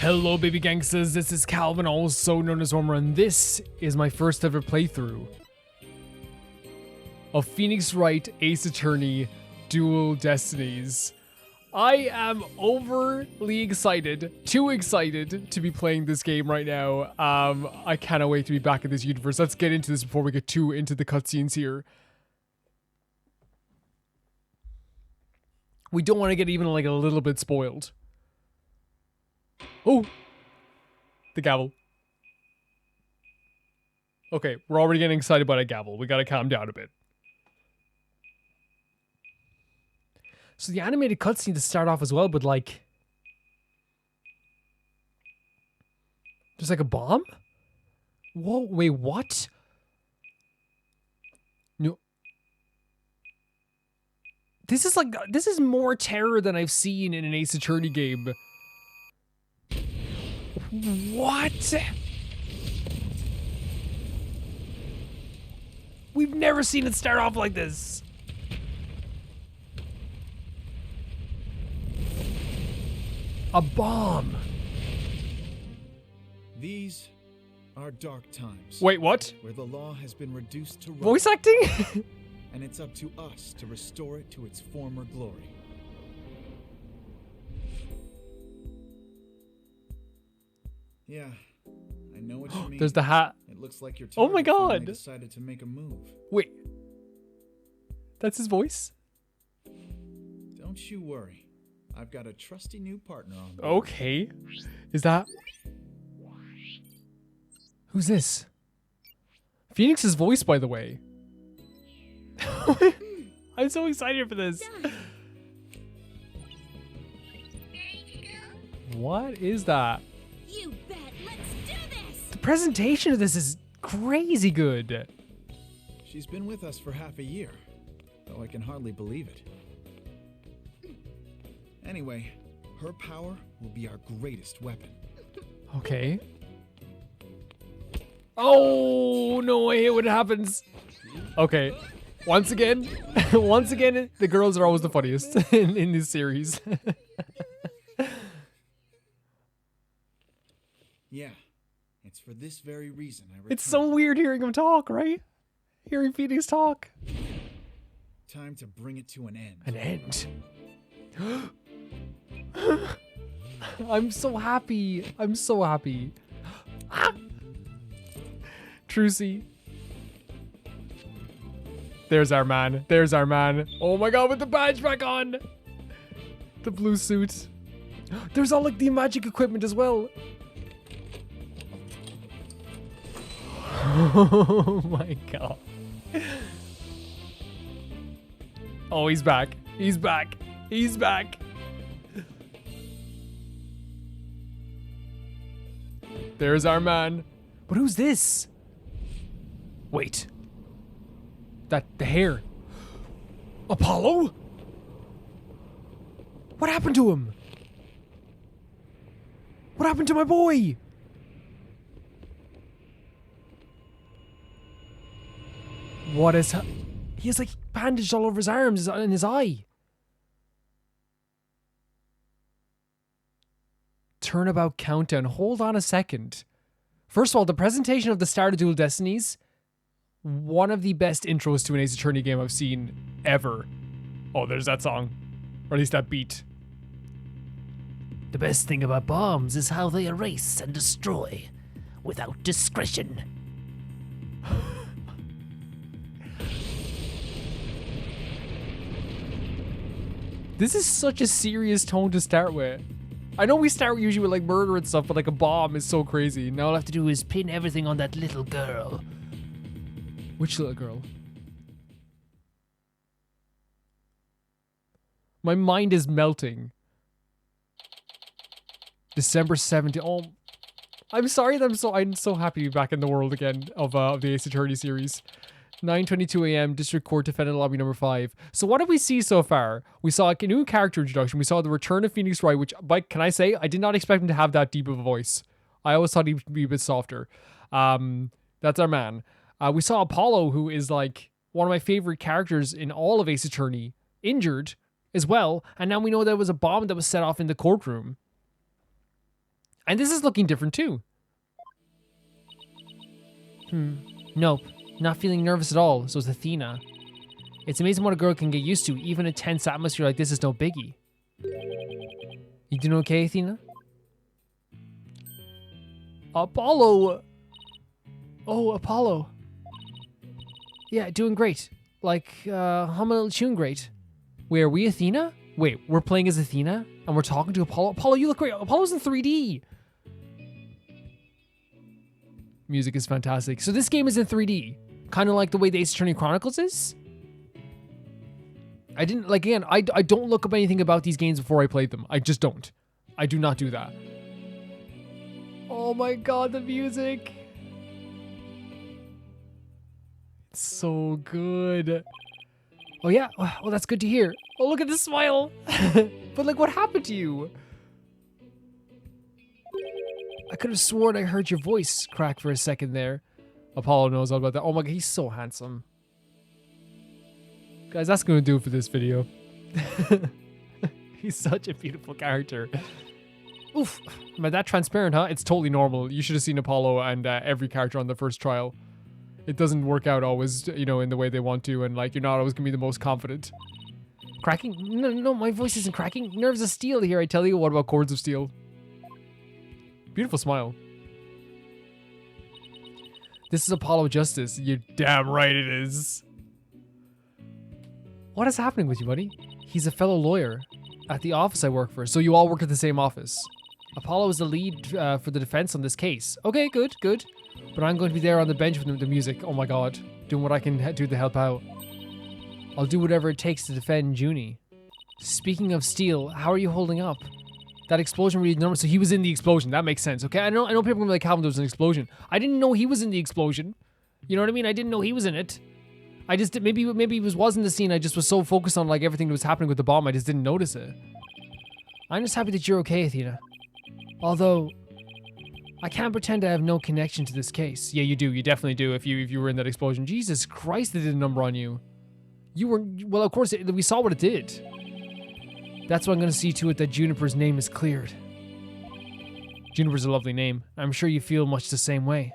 Hello baby gangsters, this is Calvin, also known as Homer, and this is my first ever playthrough of Phoenix Wright Ace Attorney Dual Destinies. I am overly excited, too excited to be playing this game right now. I cannot wait to be back in this universe. Let's get into this before we get too into the cutscenes here. We don't want to get even like a little bit spoiled. Oh, the gavel. Okay, we're already getting excited by a gavel. We gotta calm down a bit. So the animated cutscene to start off as well, but like, there's like a bomb? Whoa, wait, what? No. This is more terror than I've seen in an Ace Attorney game. What? We've never seen it start off like this. A bomb. These are dark times. Wait, what? Where the law has been reduced to rubble, Voice acting? and it's up to us to restore it to its former glory. Yeah, I know what you mean. There's the hat. It looks like your Oh my target finally God. decided to make a move. Wait. That's his voice? Don't you worry. I've got a trusty new partner on board. Okay. Is that... Who's this? Phoenix's voice, by the way. I'm so excited for this. What is that? You bet. Let's do this. The presentation of this is crazy good. She's been with us for half a year, though I can hardly believe it. Anyway, her power will be our greatest weapon. Okay. Oh, no, I hate when it happens. Okay. Once again, the girls are always the funniest in this series. Yeah, it's for this very reason I returned. It's so weird hearing him talk, right? Hearing Phoenix talk. Time to bring it to an end. An end. I'm so happy. I'm so happy. Ah! Trucy. There's our man. There's our man. Oh my god, with the badge back on. The blue suit. There's all like the magic equipment as well. Oh my god. Oh, he's back. He's back. He's back. There's our man. But who's this? Wait. The hair. Apollo? What happened to him? What happened to my boy? What is... He has like bandaged all over his arms and his eye. Turnabout countdown. Hold on a second. First of all, the presentation of the start of Dual Destinies, one of the best intros to an Ace Attorney game I've seen ever. Oh, there's that song. Or at least that beat. The best thing about bombs is how they erase and destroy without discretion. This is such a serious tone to start with. I know we start usually with like murder and stuff, but like a bomb is so crazy. Now all I have to do is Pin everything on that little girl. Which little girl? My mind is melting. December 17th. Oh, I'm sorry that I'm so happy to be back in the world again of the Ace Attorney series. 9:22 a.m. District Court Defendant Lobby number 5. So what did we see so far? We saw a new character introduction. We saw the return of Phoenix Wright, which, can I say, I did not expect him to have that deep of a voice. I always thought he'd be a bit softer. That's our man. We saw Apollo, who is like one of my favorite characters in all of Ace Attorney, injured as well. And now we know there was a bomb that was set off in the courtroom. And this is looking different too. Nope. Not feeling nervous at all, so is Athena. It's amazing what a girl can get used to. Even a tense atmosphere like this is no biggie. You doing okay, Athena? Apollo! Oh, Apollo. Yeah, doing great. Like, humming a little tune great. Wait, are we Athena? Wait, we're playing as Athena? And we're talking to Apollo? Apollo, you look great. Apollo's in 3D. Music is fantastic. So this game is in 3D. Kind of like the way the Ace Attorney Chronicles is. I didn't, like, again, I don't look up anything about these games before I played them. I just don't. I do not do that. Oh my god, the music. It's so good. Oh yeah, well that's good to hear. Oh, look at the smile. But like, what happened to you? I could have sworn I heard your voice crack for a second there. Apollo knows all about that. Oh my god, he's so handsome. Guys, that's going to do it for this video. He's such a beautiful character. Oof. Am I that transparent, huh? It's totally normal. You should have seen Apollo and every character on the first trial. It doesn't work out always, you know, in the way they want to, and like, you're not always going to be the most confident. Cracking? No, my voice isn't cracking. Nerves of steel here, I tell you. What about cords of steel? Beautiful smile. This is Apollo Justice. You're damn right it is. What is happening with you, buddy? He's a fellow lawyer at the office I work for. So you all work at the same office. Apollo is the lead for the defense on this case. Okay, good. But I'm going to be there on the bench with the music. Oh my god. Doing what I can do to help out. I'll do whatever it takes to defend Junie. Speaking of steel, how are you holding up? That explosion really normal. So he was in the explosion. That makes sense. Okay, I know people are gonna be like, Calvin, there was an explosion. I didn't know he was in the explosion. You know what I mean? I didn't know he was in it. I just maybe he was in the scene. I just was so focused on like everything that was happening with the bomb, I just didn't notice it. I'm just happy that you're okay, Athena. Although I can't pretend I have no connection to this case. Yeah, you do. You definitely do. If you were in that explosion. Jesus Christ, they did a number on you. You were, well, of course we saw what it did. That's why I'm going to see to it that Juniper's name is cleared. Juniper's a lovely name. I'm sure you feel much the same way.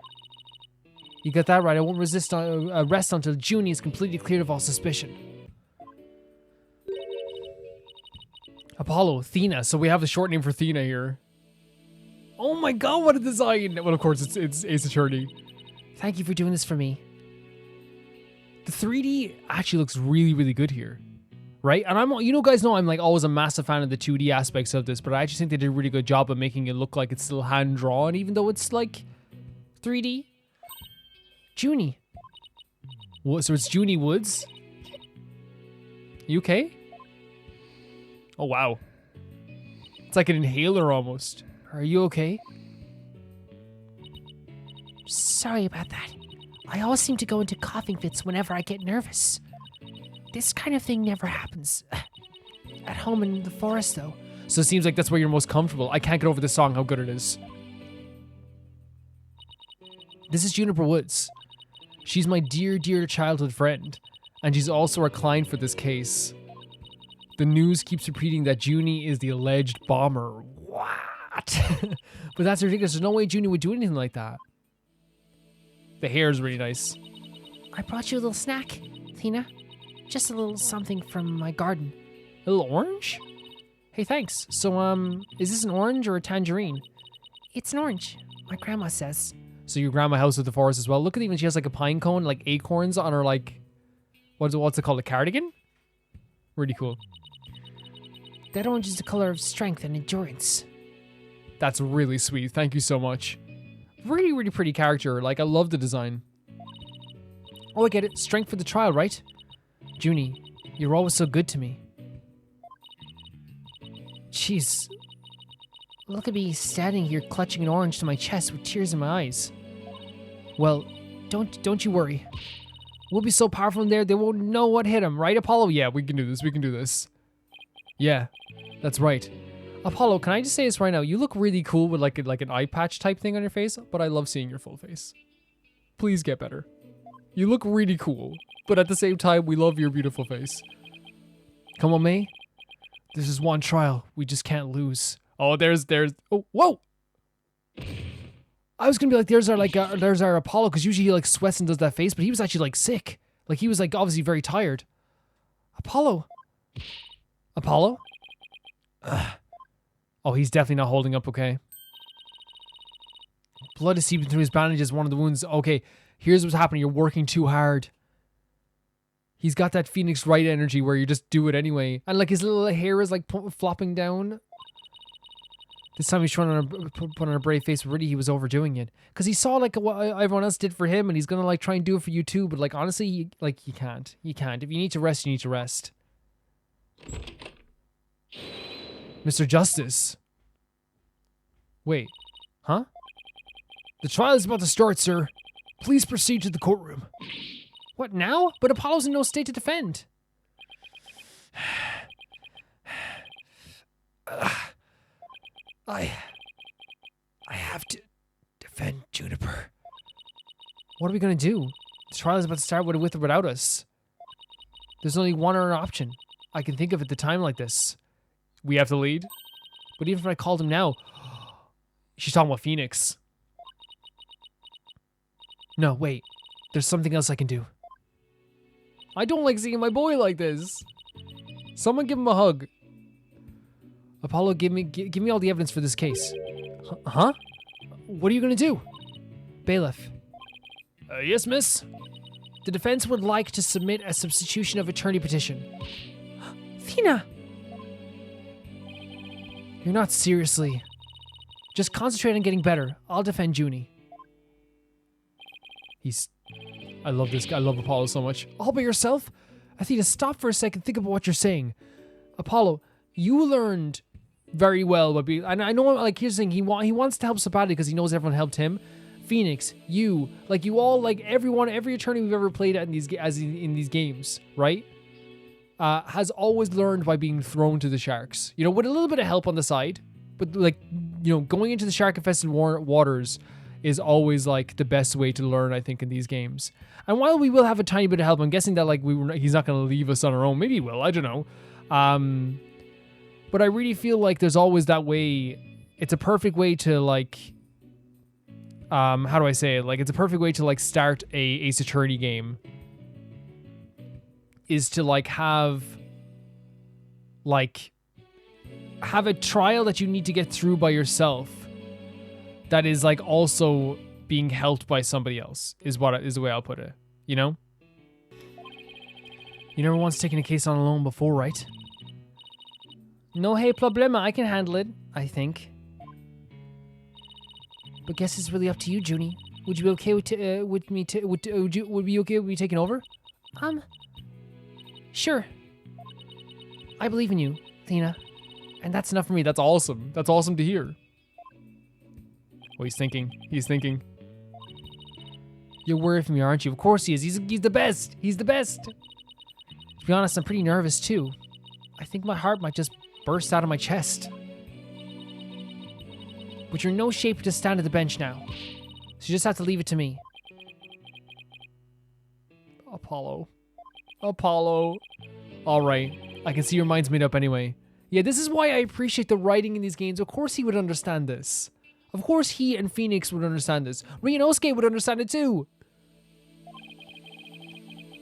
You got that right. I won't rest until Junie is completely cleared of all suspicion. Apollo, Athena. So we have the short name for Athena here. Oh my god, what a design! Well, of course, it's Ace Attorney. Thank you for doing this for me. The 3D actually looks really, really good here. Right? And you guys know I'm like always a massive fan of the 2D aspects of this, but I actually think they did a really good job of making it look like it's still hand-drawn, even though it's like 3D. Junie. What, so it's Junie Woods? You okay? Oh, wow. It's like an inhaler almost. Are you okay? Sorry about that. I always seem to go into coughing fits whenever I get nervous. This kind of thing never happens at home in the forest, though. So it seems like that's where you're most comfortable. I can't get over this song, how good it is. This is Juniper Woods. She's my dear, dear childhood friend, and she's also our client for this case. The news keeps repeating that Junie is the alleged bomber. What? But that's ridiculous. There's no way Junie would do anything like that. The hair is really nice. I brought you a little snack, Athena. Just a little something from my garden. A little orange? Hey, thanks. So, is this an orange or a tangerine? It's an orange, my grandma says. So your grandma house with the forest as well. Look at even she has like a pine cone, like acorns on her like, what's it called, a cardigan? Really cool. That orange is the color of strength and endurance. That's really sweet. Thank you so much. Really, really pretty character. Like, I love the design. Oh, I get it. Strength for the trial, right? Junie, you're always so good to me. Jeez. Look at me standing here clutching an orange to my chest with tears in my eyes. Well, don't you worry. We'll be so powerful in there, they won't know what hit them, right, Apollo? Yeah, we can do this. We can do this. Yeah, that's right. Apollo, can I just say this right now? You look really cool with like an eye patch type thing on your face, but I love seeing your full face. Please get better. You look really cool, but at the same time, we love your beautiful face. Come on, May. This is one trial we just can't lose. Oh, there's. Oh, whoa! I was gonna be like, there's our Apollo, because usually he like sweats and does that face, but he was actually like sick. Like he was like obviously very tired. Apollo. Apollo? Ugh. Oh, he's definitely not holding up okay. Blood is seeping through his bandages, one of the wounds. Okay, here's what's happening. You're working too hard. He's got that Phoenix Wright energy where you just do it anyway. And like his little hair is like flopping down. This time he's trying to put on a brave face, but really he was overdoing it. Because he saw like what everyone else did for him, and he's going to like try and do it for you too. But like honestly, you can't. You can't. If you need to rest, you need to rest. Mr. Justice. Wait. Huh? The trial is about to start, sir. Please proceed to the courtroom. What, now? But Apollo's in no state to defend. I have to defend Juniper. What are we gonna do? The trial is about to start with or without us. There's only one other option I can think of at the time like this. We have to lead? But even if I called him now... She's talking about Phoenix. No, wait. There's something else I can do. I don't like seeing my boy like this. Someone give him a hug. Apollo, give me all the evidence for this case. Huh? What are you gonna do? Bailiff. Yes, miss? The defense would like to submit a substitution of attorney petition. Thina! You're not seriously. Just concentrate on getting better. I'll defend Junie. I love this guy. I love Apollo so much. All by yourself? Athena, stop for a second. Think about what you're saying. Apollo, you learned very well by being... And I know, like, here's the thing. He wants to help Sabati because he knows everyone helped him. Phoenix, you all, like, everyone, every attorney we've ever played at in these games, right? Has always learned by being thrown to the sharks. You know, with a little bit of help on the side. But, like, you know, going into the shark-infested waters is always, like, the best way to learn, I think, in these games. And while we will have a tiny bit of help, I'm guessing that, like, he's not going to leave us on our own. Maybe he will. I don't know. But I really feel like there's always that way. It's a perfect way to, like... how do I say it? Like, it's a perfect way to, like, start a Ace Attorney game. Is to, like, have a trial that you need to get through by yourself that is, like, also being helped by somebody else, is the way I'll put it, you know? You never once taken a case on alone before, right? No hay problema, I can handle it, I think. But guess it's really up to you, Junie. Would you be okay with me taking over? Sure. I believe in you, Athena. And that's enough for me. That's awesome. That's awesome to hear. Oh, he's thinking. He's thinking. You're worried for me, aren't you? Of course he is. He's the best. He's the best. To be honest, I'm pretty nervous too. I think my heart might just burst out of my chest. But you're in no shape to stand at the bench now. So you just have to leave it to me. Apollo. Alright. I can see your mind's made up anyway. Yeah, this is why I appreciate the writing in these games. Of course he would understand this. Of course he and Phoenix would understand this. Ryunosuke would understand it too.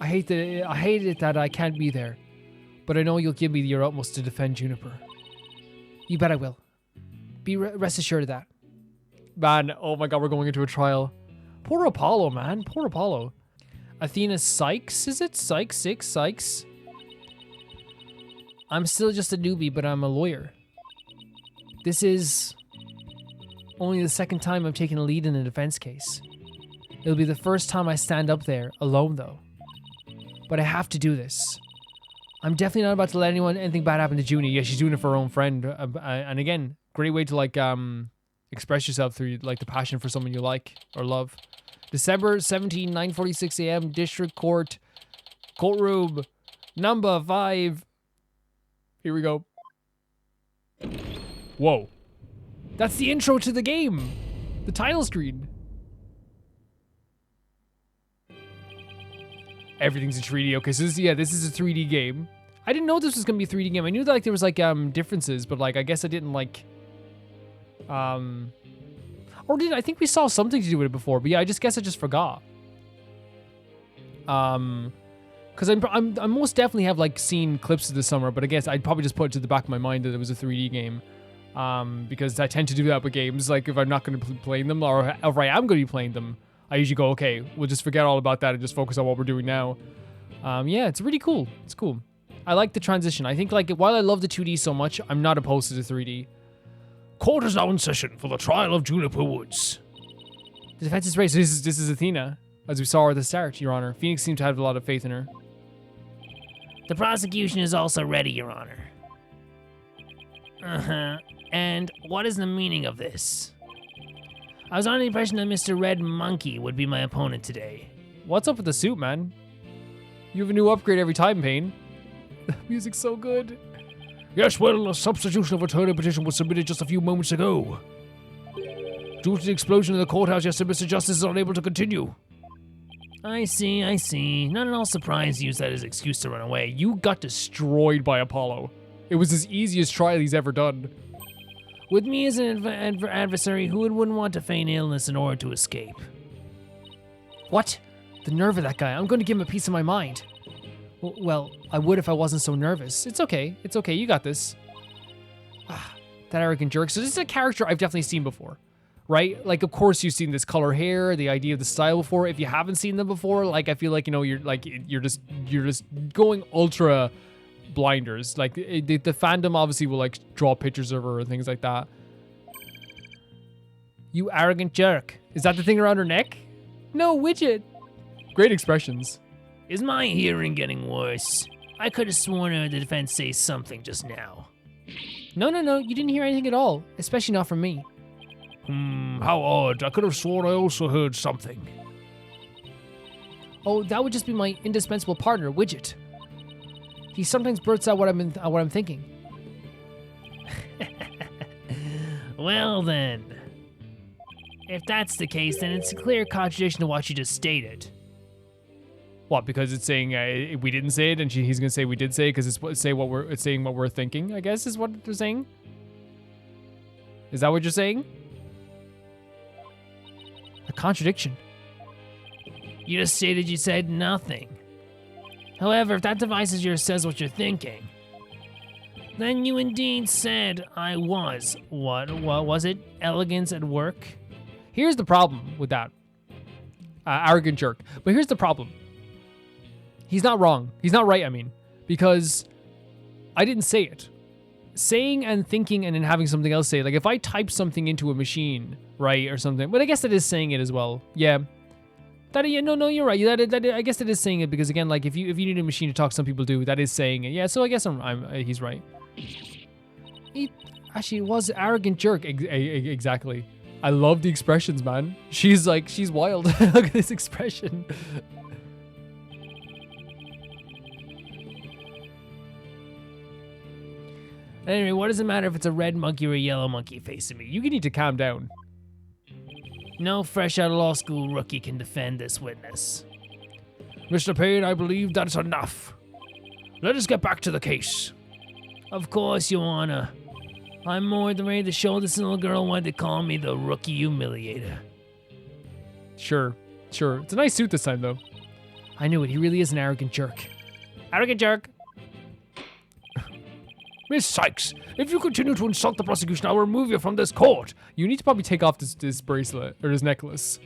I hate it that I can't be there. But I know you'll give me your utmost to defend Juniper. You bet I will. Rest assured of that. Man, oh my god, we're going into a trial. Poor Apollo, man. Poor Apollo. Athena Sykes, is it? Sykes? I'm still just a newbie, but I'm a lawyer. This is only the second time I've taken a lead in a defense case. It'll be the first time I stand up there, alone though. But I have to do this. I'm definitely not about to let anything bad happen to Junie. Yeah, she's doing it for her own friend. And again, great way to like express yourself through like the passion for someone you like or love. December 17, 9:46 a.m. District Court, courtroom number 5. Here we go. Whoa. That's the intro to the game. The title screen. Everything's in 3D. Okay, so this is a 3D game. I didn't know this was gonna be a 3D game. I knew that like there was like differences, but like I guess I didn't like Or did I think we saw something to do with it before? But yeah, I guess I just forgot. Because I most definitely have like seen clips of this summer, but I guess I'd probably just put it to the back of my mind that it was a 3D game. Because I tend to do that with games. Like if I'm not going to be playing them, or if I am going to be playing them, I usually go, okay, we'll just forget all about that and just focus on what we're doing now. Yeah, it's really cool. It's cool. I like the transition. I think like while I love the 2D so much, I'm not opposed to the 3D. Court is now in session for the trial of Juniper Woods. The defense is raised. So this is Athena, as we saw her at the start, Your Honor. Phoenix seemed to have a lot of faith in her. The prosecution is also ready, Your Honor. Uh-huh. And what is the meaning of this? I was under the impression that Mr. Red Monkey would be my opponent today. What's up with the suit, man? You have a new upgrade every time, Payne. The music's so good. Yes, well, a substitution of attorney petition was submitted just a few moments ago. Due to the explosion in the courthouse yesterday, Mr. Justice is unable to continue. I see. Not at all surprised he used that as an excuse to run away. You got destroyed by Apollo. It was his easiest trial he's ever done. With me as an adversary, who wouldn't want to feign illness in order to escape? What? The nerve of that guy. I'm going to give him a piece of my mind. Well, I would if I wasn't so nervous. It's okay. You got this. That arrogant jerk. So this is a character I've definitely seen before, right? Like, of course you've seen this color hair, the idea of the style before. If you haven't seen them before, like, I feel like, you know, you're just going ultra blinders. Like, the fandom obviously will, like, draw pictures of her and things like that. You arrogant jerk. Is that the thing around her neck? No, Widget. Great expressions. Is my hearing getting worse? I could have sworn I heard the defense say something just now. No, you didn't hear anything at all, especially not from me. How odd. I could have sworn I also heard something. Oh, that would just be my indispensable partner, Widget. He sometimes blurts out what I'm thinking. Well then. If that's the case, then it's a clear contradiction to what you just stated. What? Because it's saying we didn't say it, and he's gonna say we did say it because it's saying what we're thinking. I guess is what they're saying. Is that what you're saying? A contradiction. You just stated you said nothing. However, if that device of yours says what you're thinking, then you indeed said I was. What was it? Elegance at work? Here's the problem with that. Arrogant jerk. But here's the problem. He's not wrong. He's not right, I mean. Because I didn't say it. Saying and thinking and then having something else say it. Like if I type something into a machine, right, or something. But I guess that is saying it as well. Yeah. No, you're right. I guess that is saying it because again, like if you need a machine to talk, some people do. That is saying it. Yeah, so I guess he's right. He actually was arrogant jerk. Exactly. I love the expressions, man. She's wild. Look at this expression. Anyway, what does it matter if it's a red monkey or a yellow monkey facing me? You need to calm down. No fresh out of law school rookie can defend this witness. Mr. Payne, I believe that's enough. Let us get back to the case. Of course, Your Honor. I'm more than ready to show this little girl why they call me the rookie humiliator. Sure. It's a nice suit this time, though. I knew it. He really is an arrogant jerk. Arrogant jerk. Miss Sykes, if you continue to insult the prosecution, I'll remove you from this court. You need to probably take off this bracelet or this necklace.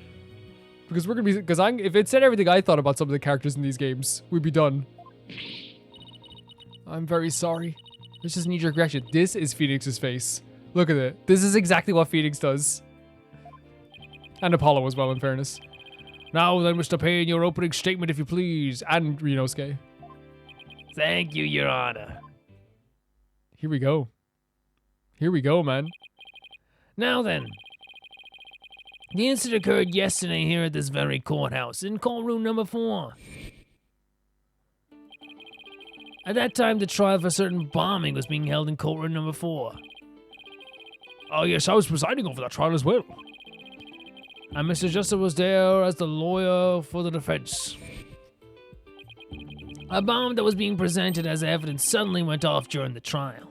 Because we're gonna be if it said everything I thought about some of the characters in these games, we'd be done. I'm very sorry. This is knee-jerk reaction. This is Phoenix's face. Look at it. This is exactly what Phoenix does. And Apollo as well, in fairness. Now then, Mr. Payne, your opening statement, if you please. And Rinosuke. Thank you, Your Honor. Here we go. Man. Now then. The incident occurred yesterday here at this very courthouse, in courtroom number 4. At that time, the trial for certain bombing was being held in courtroom number 4. Oh yes, I was presiding over that trial as well. And Mr. Justice was there as the lawyer for the defense. A bomb that was being presented as evidence suddenly went off during the trial.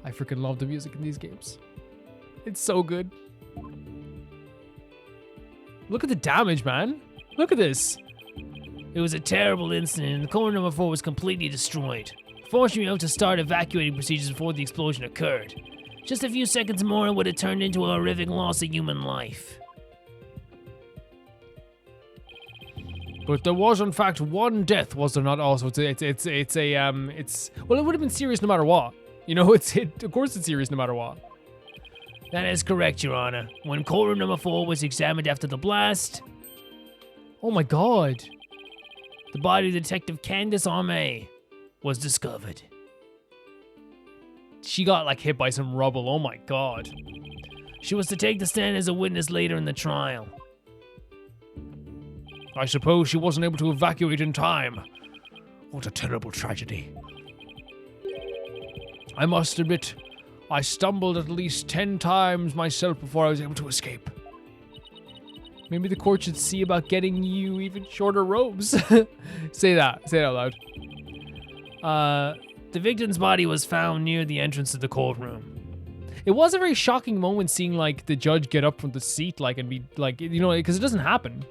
I freaking love the music in these games. It's so good. Look at the damage, man. Look at this. It was a terrible incident, and the core number 4 was completely destroyed, forcing me out to start evacuating procedures before the explosion occurred. Just a few seconds more, it would have turned into a horrific loss of human life. But there was, in fact, one death, was there not? Also, well, it would have been serious no matter what. You know, of course it's serious no matter what. That is correct, Your Honor. When core room number 4 was examined after the blast, Oh my god. the body of Detective Candace Arme was discovered. She got, like, hit by some rubble. Oh my god. She was to take the stand as a witness later in the trial. I suppose she wasn't able to evacuate in time. What a terrible tragedy. I must admit, I stumbled at least 10 times myself before I was able to escape. Maybe the court should see about getting you even shorter robes. Say that. Say it out loud. The victim's body was found near the entrance to the courtroom. It was a very shocking moment seeing, like, the judge get up from the seat, like, and be, like, you know, because it doesn't happen.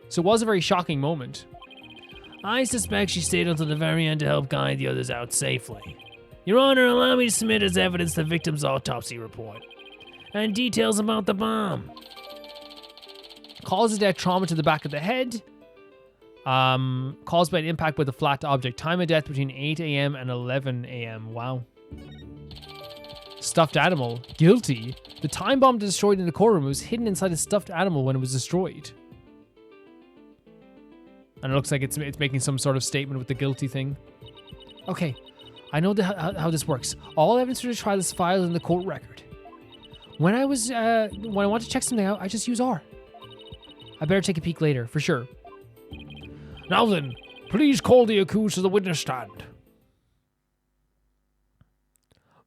So it was a very shocking moment. I suspect she stayed until the very end to help guide the others out safely. Your Honor, allow me to submit as evidence the victim's autopsy report and details about the bomb. Cause of death, trauma to the back of the head. Caused by an impact with a flat object. Time of death between 8 a.m. and 11 a.m. Wow. Stuffed animal. Guilty. The time bomb destroyed in the courtroom was hidden inside a stuffed animal when it was destroyed. And it looks like it's making some sort of statement with the guilty thing. Okay, I know how this works. All evidence for the trial is filed in the court record. When I want to check something out, I just use R. I better take a peek later, for sure. Now then, please call the accused to the witness stand.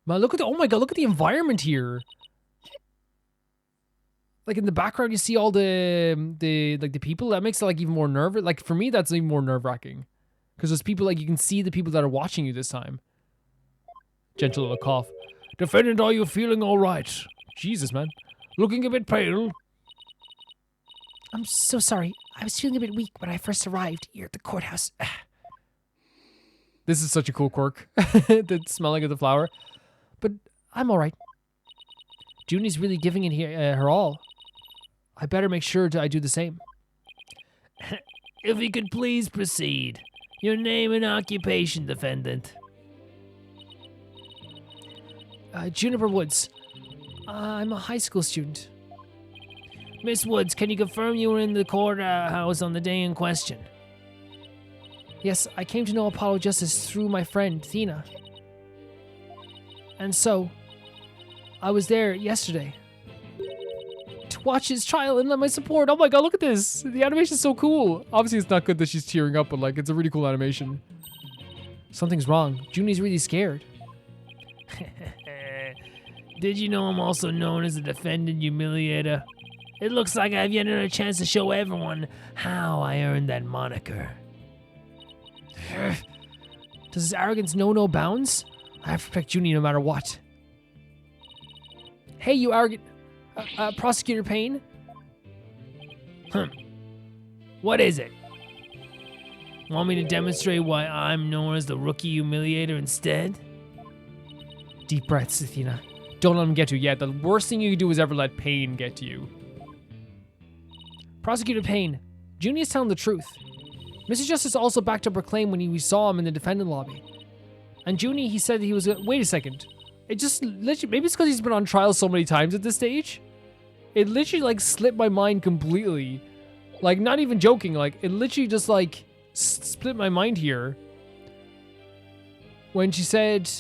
Man, look at oh my god, look at the environment here. Like in the background, you see all the people. That makes it like even more like for me, that's even more nerve-wracking. Because there's people, like, you can see the people that are watching you this time. Gentle little cough. Defendant, are you feeling all right? Jesus, man. Looking a bit pale. I'm so sorry. I was feeling a bit weak when I first arrived here at the courthouse. This is such a cool quirk. The smelling of the flower. But I'm all right. Junie's really giving it her all. I better make sure I do the same. If we could please proceed. Your name and occupation, defendant. Juniper Woods. I'm a high school student. Miss Woods, can you confirm you were in the courthouse on the day in question? Yes, I came to know Apollo Justice through my friend, Thena. And so, I was there yesterday to watch his trial and lend my support. Oh my god, look at this. The animation's so cool. Obviously, it's not good that she's tearing up, but, like, it's a really cool animation. Something's wrong. Junie's really scared. Did you know I'm also known as the defendant humiliator? It looks like I've yet another chance to show everyone how I earned that moniker. Does his arrogance know no bounds? I have to protect Junie no matter what. Hey, you arrogant... Prosecutor Payne? What is it? Want me to demonstrate why I'm known as the rookie humiliator instead? Deep breaths, Athena. Don't let him get to you yet. The worst thing you can do is ever let Payne get to you. Prosecutor Payne, Junie is telling the truth. Mr. Justice also backed up her claim when we saw him in the defendant lobby. And Junie, he said that he was... Wait a second. It just literally... Maybe it's because he's been on trial so many times at this stage. It literally, like, slipped my mind completely. Like, not even joking. Like, it literally just, like, split my mind here. When she said...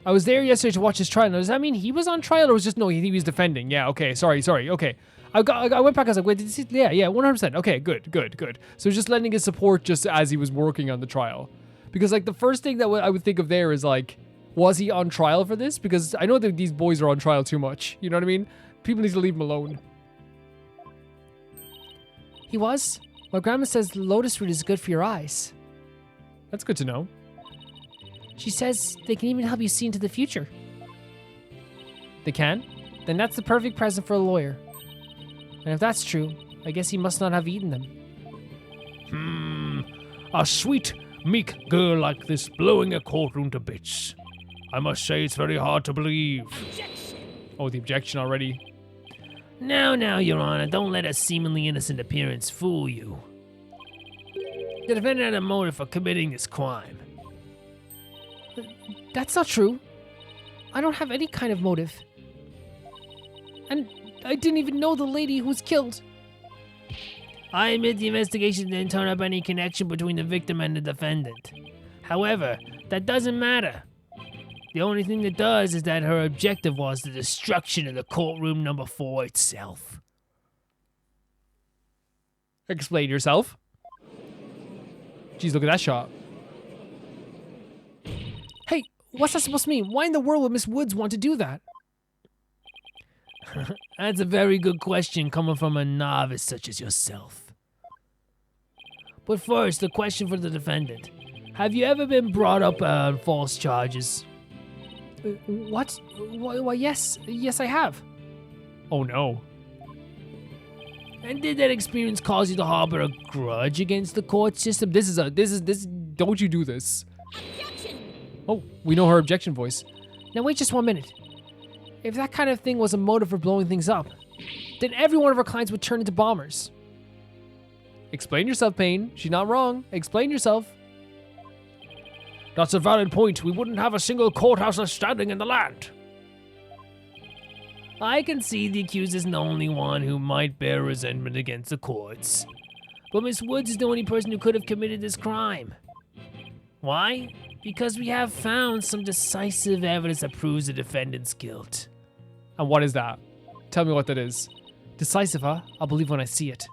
I was there yesterday to watch his trial. Now, does that mean he was on trial or was just... No, he was defending. Yeah, okay. Sorry. Okay. I went back. I was like, wait, did you see? Yeah, 100%. Okay, good. So just lending his support just as he was working on the trial. Because, like, the first thing that I would think of there is, like, was he on trial for this? Because I know that these boys are on trial too much. You know what I mean? People need to leave him alone. He was? My grandma says lotus root is good for your eyes. That's good to know. She says they can even help you see into the future. They can? Then that's the perfect present for a lawyer. And if that's true, I guess he must not have eaten them. A sweet, meek girl like this blowing a courtroom to bits. I must say it's very hard to believe. Oh, the objection already. Now, Your Honor, don't let a seemingly innocent appearance fool you. The defendant had a motive for committing this crime. That's not true. I don't have any kind of motive. And I didn't even know the lady who was killed. I admit the investigation didn't turn up any connection between the victim and the defendant. However, that doesn't matter. The only thing that does is that her objective was the destruction of the courtroom number 4 itself. Explain yourself. Jeez, look at that shot. Hey, what's that supposed to mean? Why in the world would Miss Woods want to do that? That's a very good question coming from a novice such as yourself. But first, the question for the defendant. Have you ever been brought up on false charges? What? Why, yes, I have. Oh no. And did that experience cause you to harbor a grudge against the court system? This is, don't you do this. Objection! Oh, we know her objection voice. Now wait just 1 minute. If that kind of thing was a motive for blowing things up, then every one of our clients would turn into bombers. Explain yourself, Payne. She's not wrong. Explain yourself. That's a valid point. We wouldn't have a single courthouse left standing in the land. I can see the accused is the only one who might bear resentment against the courts. But Miss Woods is the only person who could have committed this crime. Why? Because we have found some decisive evidence that proves the defendant's guilt. And what is that? Tell me what that is. Decisive, huh? I'll believe when I see it.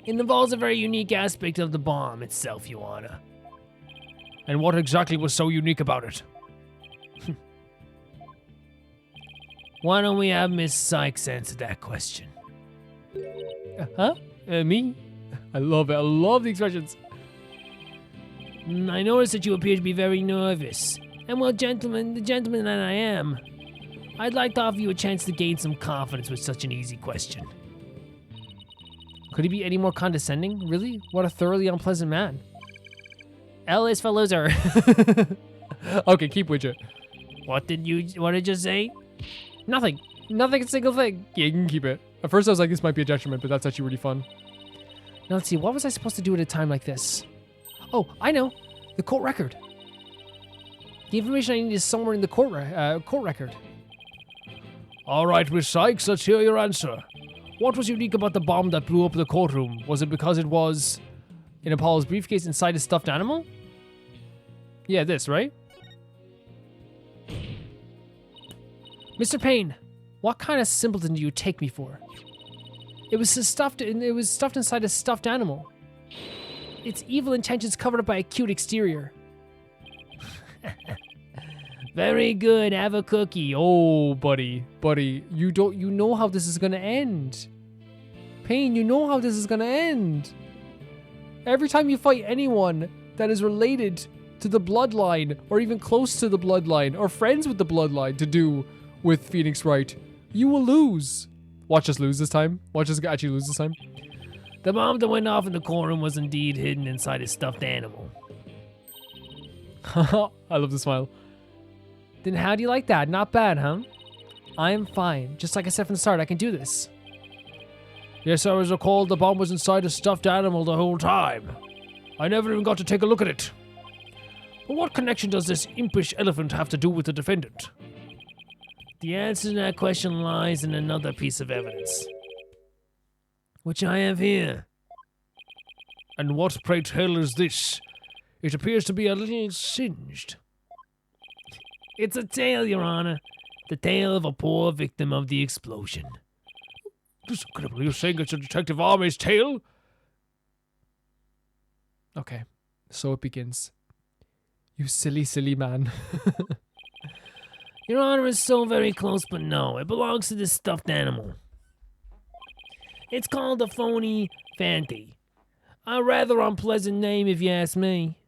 It involves a very unique aspect of the bomb itself, Your Honor. And what exactly was so unique about it? Why don't we have Miss Sykes answer that question? Me? I love it. I love the expressions. I notice that you appear to be very nervous. And well, gentlemen, the gentleman that I am, I'd like to offer you a chance to gain some confidence with such an easy question. Could he be any more condescending? Really? What a thoroughly unpleasant man. L is for loser. Okay, keep with it. What did you say? Nothing. Nothing, a single thing. Yeah, you can keep it. At first I was like, this might be a detriment, but that's actually really fun. Now let's see, what was I supposed to do at a time like this? Oh, I know. The court record. The information I need is somewhere in the court record. All right, Miss Sykes, let's hear your answer. What was unique about the bomb that blew up the courtroom? Was it because it was in Apollo's briefcase inside a stuffed animal? Yeah, this, right? Mr. Payne, what kind of simpleton do you take me for? It was stuffed inside a stuffed animal. Its evil intentions covered up by a cute exterior. Very good, have a cookie. Oh, buddy, you know how this is gonna end. Payne, you know how this is gonna end. Every time you fight anyone that is related to the bloodline, or even close to the bloodline, or friends with the bloodline to do with Phoenix Wright, you will lose. Watch us lose this time. Watch us actually lose this time. The bomb that went off in the courtroom was indeed hidden inside a stuffed animal. I love the smile. Then how do you like that? Not bad, huh? I am fine. Just like I said from the start, I can do this. Yes, I was recalled the bomb was inside a stuffed animal the whole time. I never even got to take a look at it. But what connection does this impish elephant have to do with the defendant? The answer to that question lies in another piece of evidence, which I have here. And what, pray tell, is this? It appears to be a little singed. It's a tale, Your Honor. The tale of a poor victim of the explosion. This is incredible. You're saying it's a Detective Army's tale? Okay, so it begins. You silly, silly man. Your Honor is so very close, but no, it belongs to this stuffed animal. It's called a phony Fanty. A rather unpleasant name if you ask me.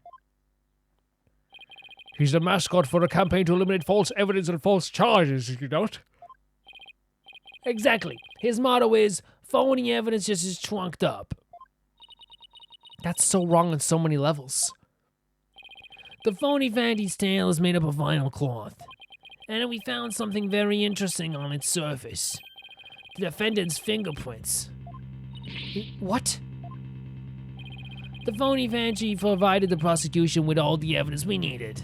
He's the mascot for a campaign to eliminate false evidence and false charges, is he not? Exactly. His motto is, phony evidence just is trunked up. That's so wrong on so many levels. The phony Vandy's tail is made up of vinyl cloth. And we found something very interesting on its surface. The defendant's fingerprints. What? The phony Vanji provided the prosecution with all the evidence we needed.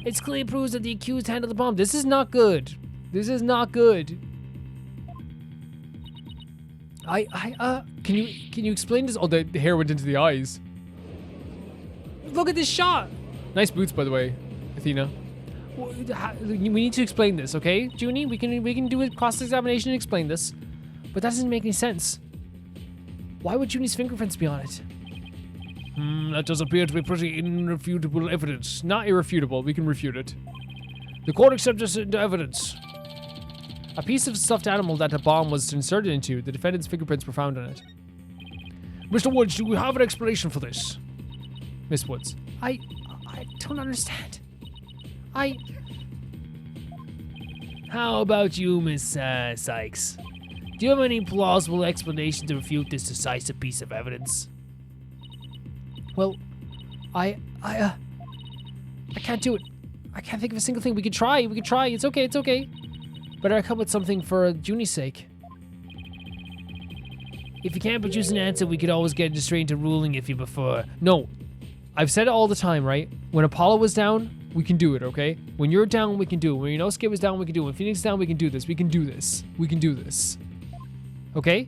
It's clear proves that the accused handled the bomb. This is not good. This is not good. Can you explain this? Oh, the hair went into the eyes. Look at this shot. Nice boots, by the way, Athena. We need to explain this, okay, Junie? We can do a cross-examination and explain this, but that doesn't make any sense. Why would Junie's fingerprints be on it? That does appear to be pretty irrefutable evidence. Not irrefutable. We can refute it. The court accepts this into evidence. A piece of stuffed animal that a bomb was inserted into. The defendant's fingerprints were found on it. Mr. Woods, do we have an explanation for this? Miss Woods. I don't understand. How about you, Miss Sykes? Do you have any plausible explanation to refute this decisive piece of evidence? Well, I can't do it. I can't think of a single thing. We could try. It's okay. But I come with something for Junie's sake. If you can't produce an answer, we could always get straight into ruling if you prefer. No. I've said it all the time, right? When Apollo was down, we can do it, okay? When you're down, we can do it. When Inosuke was down, we can do it. When Phoenix is down, we can do this. We can do this. Okay?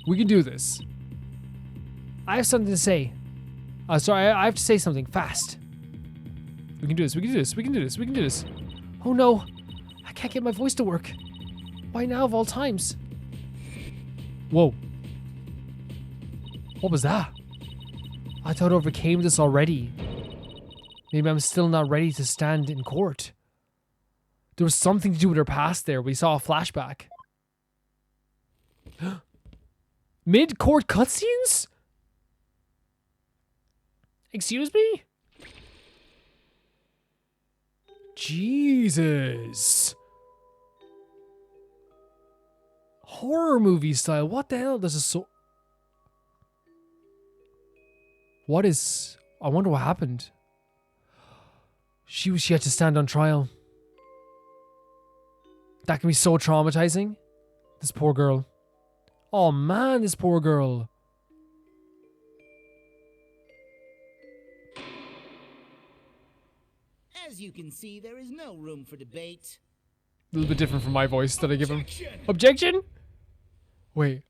We can do this. I have something to say. Sorry, I have to say something fast. We can do this. Oh no. I can't get my voice to work. Why now of all times? Whoa. What was that? I thought I overcame this already. Maybe I'm still not ready to stand in court. There was something to do with her past there. We saw a flashback. Mid-court cutscenes? Excuse me? Jesus. Horror movie style. What the hell? This is so... What is... I wonder what happened. She had to stand on trial. That can be so traumatizing. This poor girl. Oh man, this poor girl. As you can see, there is no room for debate. A little bit different from my voice that I give him. Objection? Wait.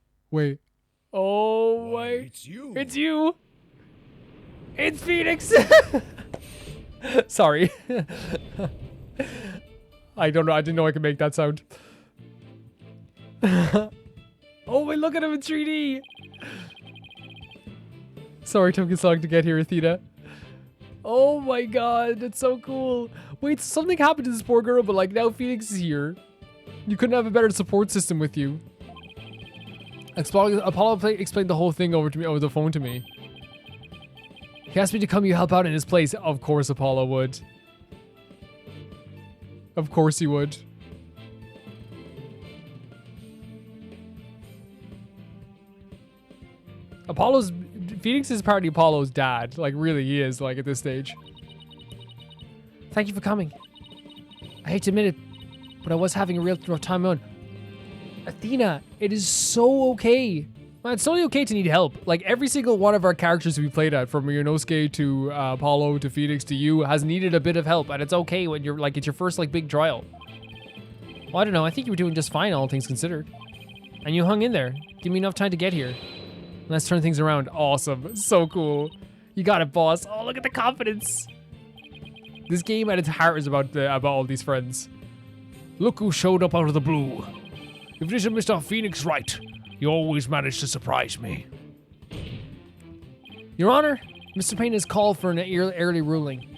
Oh, wait. It's you. It's you. It's Phoenix. Sorry. I don't know. I didn't know I could make that sound. Oh, wait, look at him in 3D. Sorry, took us long to get here, Athena. Oh my god, that's so cool. Wait, something happened to this poor girl, but like now Phoenix is here. You couldn't have a better support system with you. Apollo explained the whole thing over the phone to me. He asked me to come help out in his place. Of course Apollo would. Of course he would. Phoenix is apparently Apollo's dad. Like, really, he is, like, at this stage. Thank you for coming. I hate to admit it, but I was having a real rough time on. Athena, it is so okay. Man, it's totally okay to need help. Like, every single one of our characters we played at, from Yonosuke to Apollo to Phoenix to you, has needed a bit of help, and it's okay when you're, like, it's your first, like, big trial. Well, I don't know. I think you were doing just fine, all things considered. And you hung in there. Give me enough time to get here. Let's turn things around. Awesome. So cool. You got it, boss. Oh, look at the confidence. This game at its heart is about all these friends. Look who showed up out of the blue. If it isn't Mr. Phoenix Wright, you always manage to surprise me. Your Honor, Mr. Payne has called for an early ruling,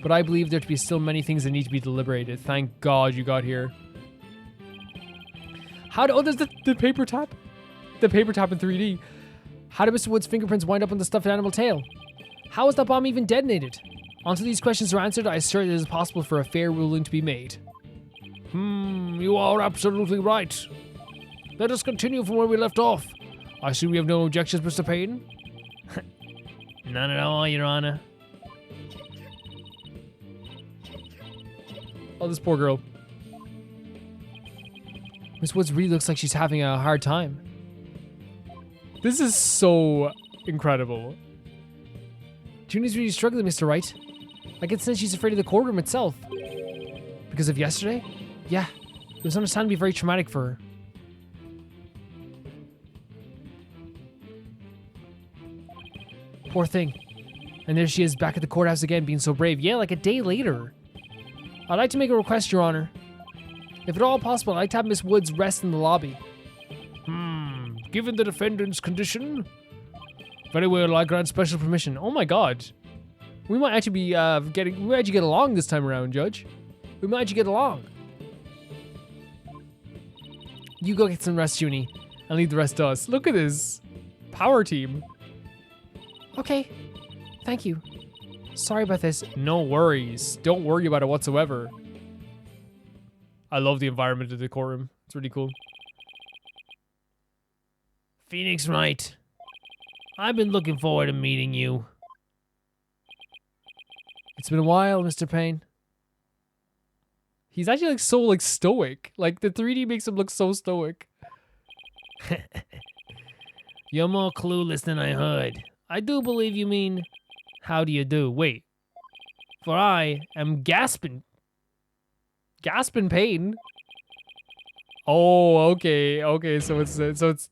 but I believe there to be still many things that need to be deliberated. Thank God you got here. There's the paper tap? The paper tap in 3D. How did Mr. Wood's fingerprints wind up on the stuffed animal tail? How was that bomb even detonated? Until these questions are answered, I assert it is possible for a fair ruling to be made. You are absolutely right. Let us continue from where we left off. I assume you have no objections, Mr. Payne? None at all, Your Honor. Oh, this poor girl. Miss Woods really looks like she's having a hard time. This is so incredible. Junior's really struggling, Mr. Wright. I can sense she's afraid of the courtroom itself. Because of yesterday? Yeah, it was understandably very traumatic for her. Poor thing. And there she is back at the courthouse again, being so brave. Yeah, like a day later. I'd like to make a request, Your Honor. If at all possible, I'd like to have Miss Woods rest in the lobby. Given the defendant's condition? Very well, I grant special permission. Oh my god. We might actually be we might actually get along this time around, Judge. We might actually get along. You go get some rest, Junie. And leave the rest to us. Look at this power team. Okay. Thank you. Sorry about this. No worries. Don't worry about it whatsoever. I love the environment of the courtroom. It's really cool. Phoenix Wright. I've been looking forward to meeting you. It's been a while, Mr. Payne. He's actually like so like stoic. Like the 3D makes him look so stoic. You're more clueless than I heard. I do believe you mean, how do you do? Wait. For I am gasping. Gasping pain. Oh, okay, okay. So it's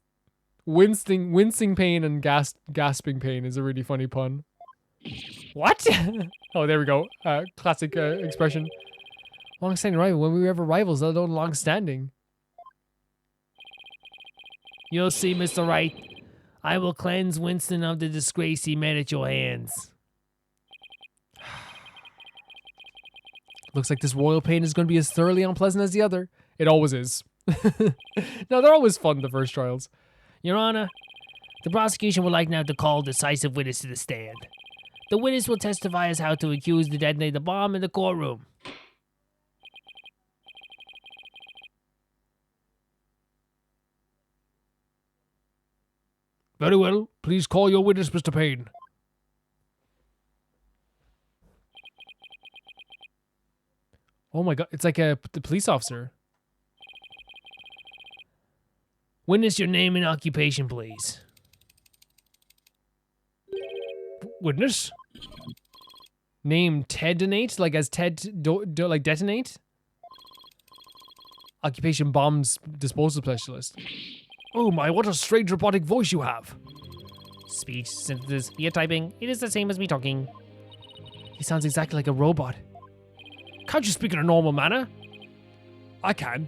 wincing pain and gasping pain is a really funny pun. What? Oh, there we go. Classic expression. Long-standing rival. When we were ever rivals, let alone long-standing. You'll see, Mr. Wright. I will cleanse Winston of the disgrace he met at your hands. Looks like this royal pain is going to be as thoroughly unpleasant as the other. It always is. No, they're always fun, the first trials. Your Honor, the prosecution would like now to call decisive witness to the stand. The witness will testify as how to accuse to detonate the bomb in the courtroom. Very well. Please call your witness, Mr. Payne. Oh my god, it's like the police officer. Witness your name and occupation, please. Witness? Name Detonate, like as Ted like detonate. Occupation bombs disposal specialist. Oh my, what a strange robotic voice you have. Speech synthesis via typing. It is the same as me talking. He sounds exactly like a robot. Can't you speak in a normal manner? I can.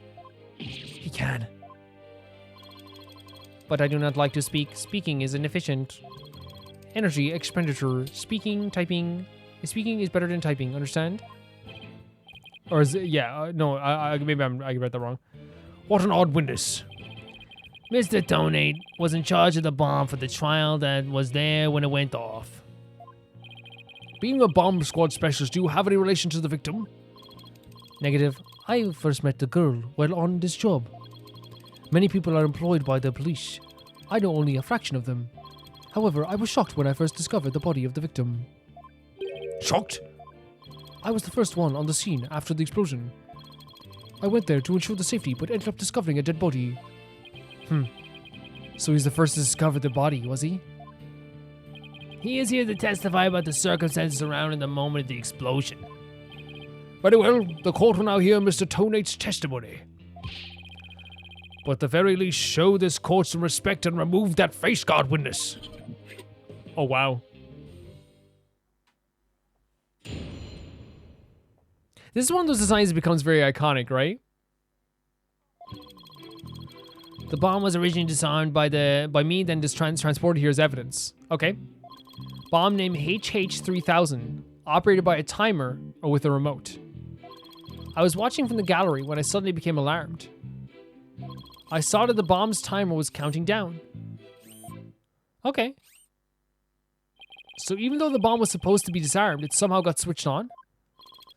He can. But I do not like to speak. Speaking is inefficient. Energy expenditure. Typing. Speaking is better than typing. Understand? Or is it? Yeah. No. Maybe I read that wrong. What an odd witness. Mr. Donate was in charge of the bomb for the trial that was there when it went off. Being a bomb squad specialist, do you have any relation to the victim? Negative. I first met the girl while on this job. Many people are employed by the police. I know only a fraction of them. However, I was shocked when I first discovered the body of the victim. Shocked? I was the first one on the scene after the explosion. I went there to ensure the safety, but ended up discovering a dead body. So he's the first to discover the body, was he? He is here to testify about the circumstances surrounding the moment of the explosion. Very well, the court will now hear Mr. Tonate's testimony. But at the very least, show this court some respect and remove that face guard, witness. Oh, wow. This is one of those designs that becomes very iconic, right? The bomb was originally disarmed by me, then just transported here as evidence. Okay. Bomb name HH3000, operated by a timer or with a remote. I was watching from the gallery when I suddenly became alarmed. I saw that the bomb's timer was counting down. Okay. So even though the bomb was supposed to be disarmed, it somehow got switched on?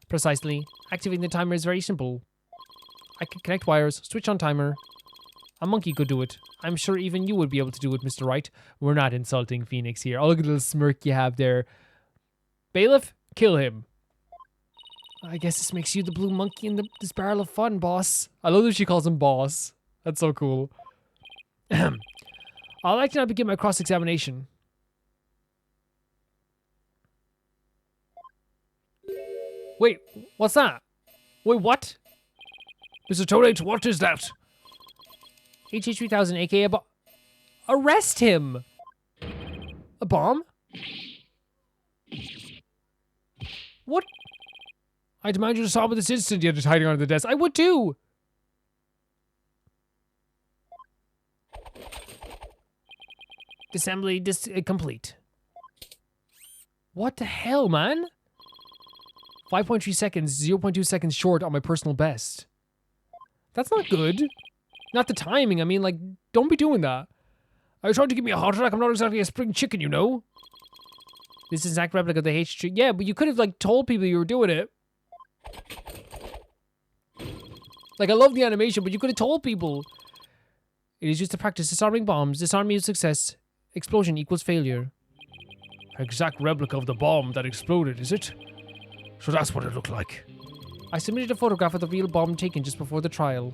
Precisely. Activating the timer is very simple. I can connect wires, switch on timer. A monkey could do it. I'm sure even you would be able to do it, Mr. Wright. We're not insulting Phoenix here. Oh, look at the little smirk you have there. Bailiff, kill him. I guess this makes you the blue monkey in this barrel of fun, boss. I love that she calls him boss. That's so cool. I'd like to now begin my cross-examination. Wait, what's that? Wait, what? Mr. Toadate, what is that? HH3000, aka a bomb. Arrest him! A bomb? What? I demand you to stop at this instant, yet it's hiding under the desk. I would too! Assembly complete. What the hell, man? 5.3 seconds, 0.2 seconds short on my personal best. That's not good. Not the timing, I mean, like, don't be doing that. Are you trying to give me a heart attack? I'm not exactly a spring chicken, you know? This is exact replica of the H3. Yeah, but you could have, like, told people you were doing it. Like, I love the animation, but you could have told people. It is used to practice disarming bombs. Disarming is success. Explosion equals failure. Exact replica of the bomb that exploded, is it? So that's what it looked like. I submitted a photograph of the real bomb taken just before the trial.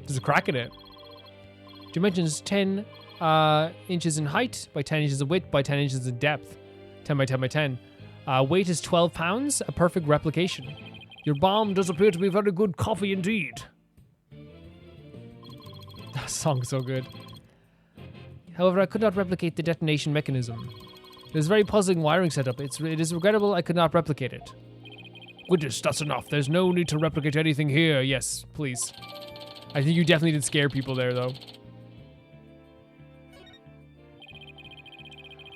There's a crack in it. Dimensions 10 inches in height by 10 inches in width by 10 inches in depth. 10 by 10 by 10. Weight is 12 pounds, a perfect replication. Your bomb does appear to be very good coffee indeed. That song's so good. However, I could not replicate the detonation mechanism. It is a very puzzling wiring setup. It is regrettable I could not replicate it. Goodness, that's enough. There's no need to replicate anything here. Yes, please. I think you definitely did scare people there, though.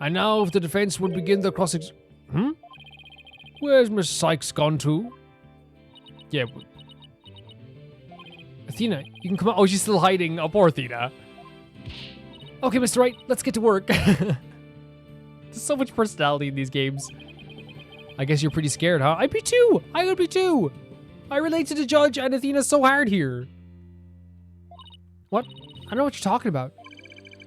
And now, if the defense would begin the Where's Miss Sykes gone to? Yeah. Athena, you can come out. Oh, she's still hiding. Oh, poor Athena. Okay, Mr. Wright, let's get to work. There's so much personality in these games. I guess you're pretty scared, huh? I'd be too. I would be too. I relate to the judge and Athena's so hard here. What? I don't know what you're talking about.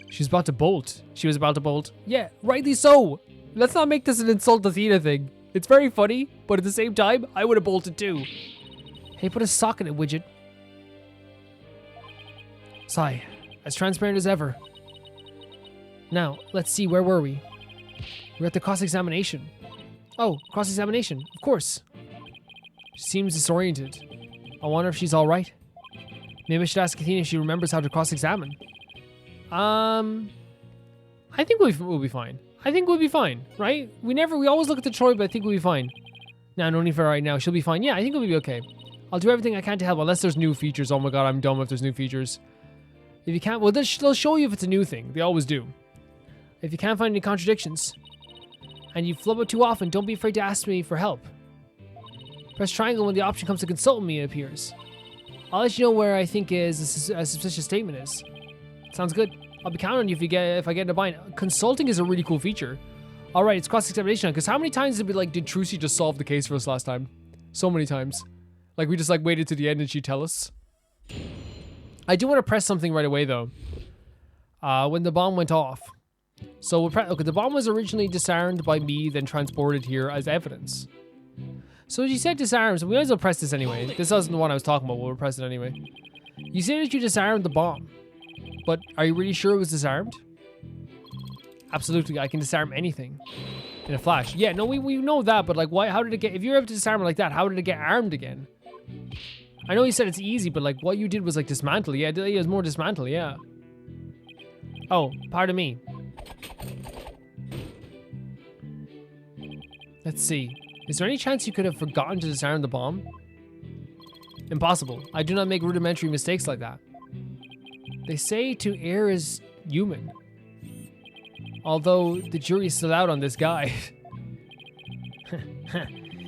She's about to bolt. She was about to bolt. Yeah, rightly so. Let's not make this an insult Athena thing. It's very funny, but at the same time, I would have bolted too. Hey, put a sock in it, widget. Sigh, as transparent as ever. Now, let's see, where were we? We're at the cross-examination. Oh, cross-examination, of course. She seems disoriented. I wonder if she's alright. Maybe I should ask Athena if she remembers how to cross-examine. I think we'll be fine. I think we'll be fine, right? We always look at the Troy, but I think we'll be fine. No, no need for right now. She'll be fine. Yeah, I think we'll be okay. I'll do everything I can to help, unless there's new features. Oh my god, I'm dumb if there's new features. If you can't, well, they'll show you if it's a new thing. They always do. If you can't find any contradictions, and you flub it too often, don't be afraid to ask me for help. Press triangle when the option comes to consult me, it appears. I'll let you know where I think a suspicious statement is. Sounds good. I'll be counting on you if I get in a bind. Consulting is a really cool feature. Alright, it's cross-examination, because how many times did Trucy just solve the case for us last time? So many times. Like, we just waited to the end and she'd tell us. I do want to press something right away, though. When the bomb went off. So, okay, the bomb was originally disarmed by me, then transported here as evidence. So she said disarmed, so we might as well press this anyway. This wasn't the one I was talking about, but we'll press it anyway. You said that you disarmed the bomb. But are you really sure it was disarmed? Absolutely, I can disarm anything. In a flash. Yeah, no, we know that, but like, why? How did it get... If you're able to disarm it like that, how did it get armed again? I know you said it's easy, but like, what you did was like dismantle. Yeah, it was more dismantle, yeah. Oh, pardon me. Let's see. Is there any chance you could have forgotten to disarm the bomb? Impossible. I do not make rudimentary mistakes like that. They say to err is human. Although the jury is still out on this guy.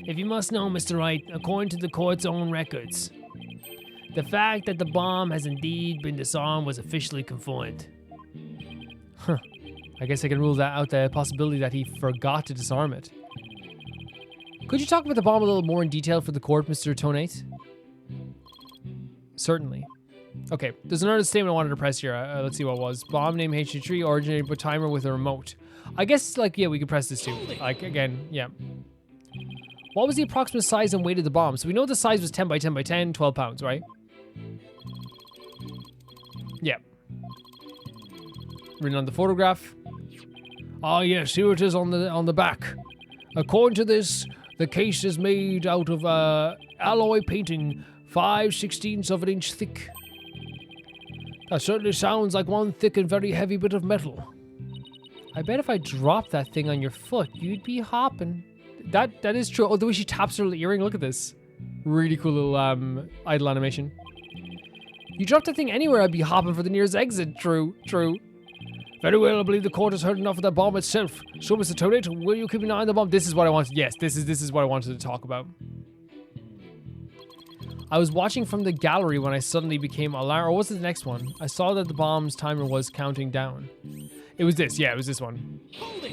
If you must know, Mr. Wright, according to the court's own records, the fact that the bomb has indeed been disarmed was officially confirmed. I guess I can rule that out, the possibility that he forgot to disarm it. Could you talk about the bomb a little more in detail for the court, Mr. Tonate? Certainly. Okay, there's another statement I wanted to press here. Let's see what it was. Bomb name HG3 originated by timer with a remote. I guess, like, yeah, we could press this too. Like, again, yeah. What was the approximate size and weight of the bomb? So we know the size was 10 by 10 by 10, 12 pounds, right? Yeah. Written on the photograph. Ah, yes, here it is on the back. According to this, the case is made out of alloy painting, 5/16 of an inch thick. That certainly sounds like one thick and very heavy bit of metal. I bet if I dropped that thing on your foot, you'd be hopping. That is true. Oh, the way she taps her earring, look at this. Really cool little idle animation. You drop that thing anywhere, I'd be hopping for the nearest exit. True. Very well, I believe the court has heard enough of the bomb itself. So, Mr. Tonate, will you keep an eye on the bomb? This is what I wanted. Yes, this is what I wanted to talk about. I was watching from the gallery when I suddenly became alarmed. Or was it the next one? I saw that the bomb's timer was counting down. It was this. Yeah, it was this one. Hold it!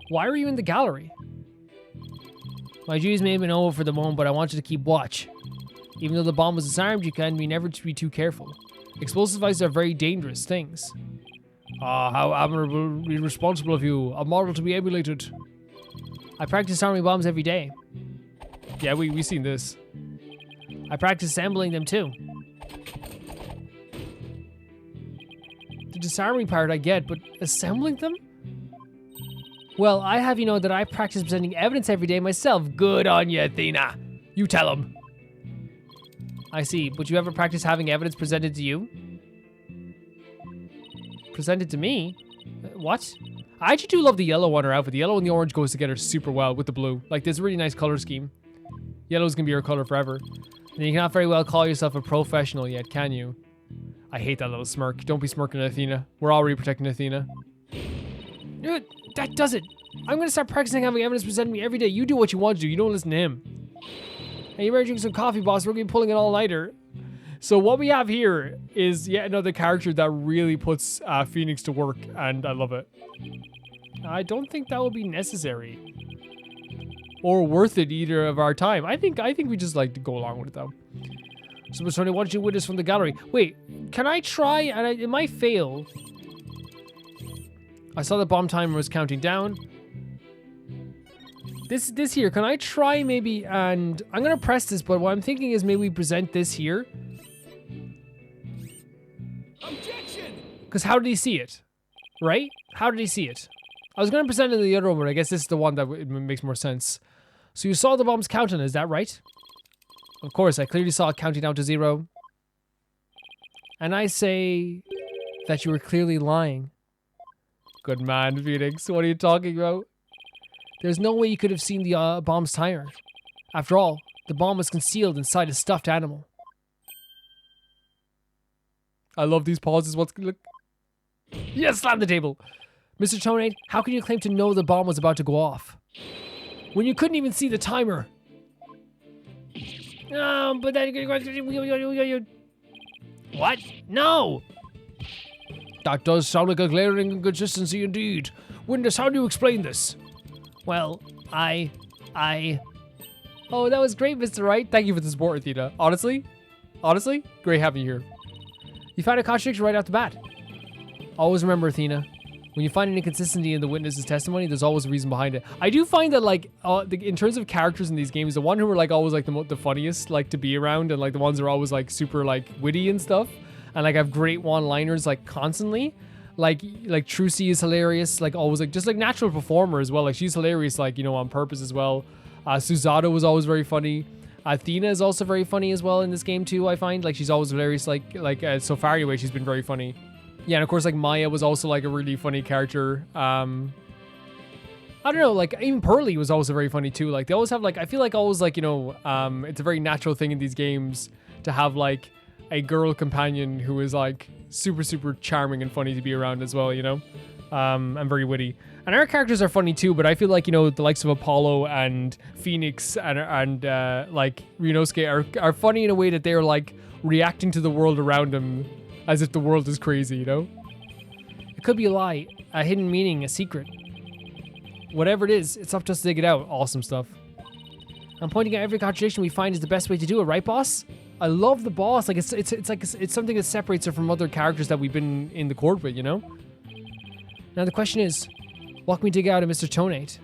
Why were you in the gallery? My duties may have been over for the moment, but I wanted to keep watch. Even though the bomb was disarmed, you can be never to be too careful. Explosive devices are very dangerous things. Ah, how admirably irresponsible of you. A model to be emulated. I practice disarming bombs every day. Yeah, we've seen this. I practice assembling them too. The disarming part I get, but assembling them? Well, I have you know that I practice presenting evidence every day myself. Good on you, Athena. You tell him. I see, but you ever practice having evidence presented to you? Presented to me? What? I actually do love the yellow on her outfit. The yellow and the orange goes together super well with the blue. Like, there's a really nice color scheme. Yellow's gonna be your color forever. And you cannot very well call yourself a professional yet, can you? I hate that little smirk. Don't be smirking at Athena. We're already protecting Athena. That does it. I'm gonna start practicing having evidence presented to me every day. You do what you want to do. You don't listen to him. Hey, you better drink some coffee, boss. We're gonna be pulling an all-nighter. So what we have here is yet another character that really puts Phoenix to work, and I love it. I don't think that will be necessary or worth it either of our time. I think we just like to go along with it though. So, Miss Tony, why don't you witness from the gallery? Wait, can I try? And it might fail. I saw the bomb timer was counting down. This here, can I try maybe? And I'm gonna press this, but what I'm thinking is maybe we present this here. Objection! Because how did he see it? Right? How did he see it? I was gonna present it in the other one, but I guess this is the one that it makes more sense. So you saw the bombs counting, is that right? Of course, I clearly saw it counting down to 0. And I say that you were clearly lying. Good man, Phoenix. What are you talking about? There's no way you could have seen the bomb's timer. After all, the bomb was concealed inside a stuffed animal. I love these pauses. Look. Yes, slam the table. Mr. Tonate, how can you claim to know the bomb was about to go off when you couldn't even see the timer? No, but then what? No. That does sound like a glaring inconsistency indeed. Witness, how do you explain this? Well, Oh, that was great, Mr. Wright. Thank you for the support, Athena. Honestly, great having you here. You found a contradiction right off the bat. Always remember, Athena, when you find an inconsistency in the witness's testimony, there's always a reason behind it. I do find that, like, in terms of characters in these games, the one who are, like, always, like, the funniest, like, to be around, and, like, the ones that are always, like, super, like, witty and stuff, and, like, have great one-liners, like, constantly. Like Trucy is hilarious, like, always, like, just, like, natural performer as well. Like, she's hilarious, like, you know, on purpose as well. Suzato was always very funny. Athena is also very funny as well in this game, too, I find. Like, she's always hilarious, so far anyway, she's been very funny. Yeah, and of course, like, Maya was also, like, a really funny character. I don't know, like, even Pearly was also very funny, too. Like, they always have, like, I feel like always, like, you know, it's a very natural thing in these games to have, like, a girl companion who is, like, super, super charming and funny to be around as well, you know? And very witty. And our characters are funny, too, but I feel like, you know, the likes of Apollo and Phoenix and like, Ryunosuke are funny in a way that they're, like, reacting to the world around them as if the world is crazy, you know? It could be a lie, a hidden meaning, a secret. Whatever it is, it's up to us to dig it out. Awesome stuff. I'm pointing out every contradiction we find is the best way to do it, right, boss? I love the boss. Like it's something that separates her from other characters that we've been in the court with, you know? Now the question is, what can we dig out of Mr. Tonate?